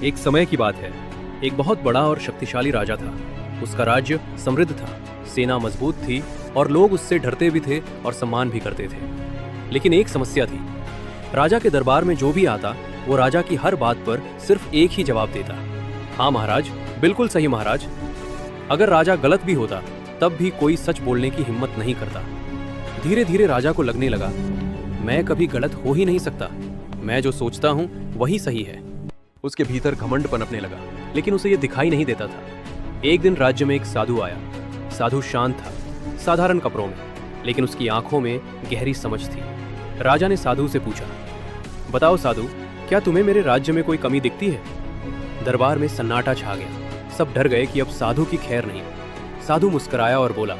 एक समय की बात है। एक बहुत बड़ा और शक्तिशाली राजा था। उसका राज्य समृद्ध था, सेना मजबूत थी और लोग उससे डरते भी थे और सम्मान भी करते थे। लेकिन एक समस्या थी। राजा के दरबार में जो भी आता वो राजा की हर बात पर सिर्फ एक ही जवाब देता, हाँ महाराज, बिल्कुल सही महाराज। अगर राजा गलत भी होता तब भी कोई सच बोलने की हिम्मत नहीं करता। धीरे धीरे राजा को लगने लगा, मैं कभी गलत हो ही नहीं सकता, मैं जो सोचता हूँ वही सही है। उसके भीतर घमंड पनपने लगा, लेकिन उसे यह दिखाई नहीं देता था। एक दिन राज्य में एक साधु आया। साधु शांत था, साधारण कपड़ों में, लेकिन उसकी आंखों में गहरी समझ थी। राजा ने साधु से पूछा, बताओ साधु, क्या तुम्हें मेरे राज्य में कोई कमी दिखती है? दरबार में सन्नाटा छा गया। सब डर गए कि अब साधु की खैर नहीं। साधु मुस्कुराया और बोला,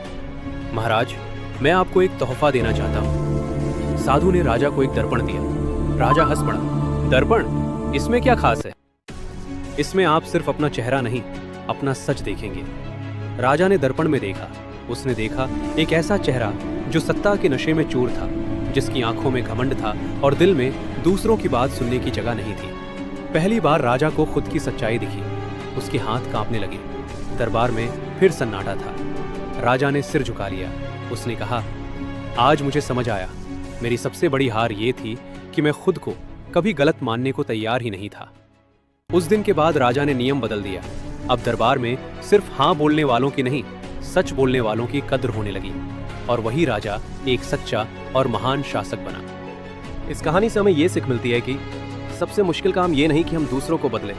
महाराज, मैं आपको एक तोहफा देना चाहता हूँ। साधु ने राजा को एक दर्पण दिया। राजा हंस पड़ा, दर्पण? इसमें क्या खास है? इसमें आप सिर्फ अपना चेहरा नहीं, अपना सच देखेंगे। राजा ने दर्पण में देखा। उसने देखा एक ऐसा चेहरा जो सत्ता के नशे में चूर था, जिसकी आंखों में घमंड था और दिल में दूसरों की बात सुनने की जगह नहीं थी। पहली बार राजा को खुद की सच्चाई दिखी। उसके हाथ कांपने लगे। दरबार में फिर सन्नाटा था। राजा ने सिर झुका लिया। उसने कहा, आज मुझे समझ आया, मेरी सबसे बड़ी हार ये थी कि मैं खुद को कभी गलत मानने को तैयार ही नहीं था। उस दिन के बाद राजा ने नियम बदल दिया। अब दरबार में सिर्फ हाँ बोलने वालों की नहीं, सच बोलने वालों की कद्र होने लगी, और वही राजा एक सच्चा और महान शासक बना। इस कहानी से हमें ये सीख मिलती है कि सबसे मुश्किल काम ये नहीं कि हम दूसरों को बदलें,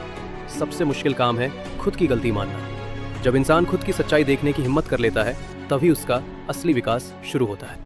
सबसे मुश्किल काम है खुद की गलती मानना। जब इंसान खुद की सच्चाई देखने की हिम्मत कर लेता है, तभी उसका असली विकास शुरू होता है।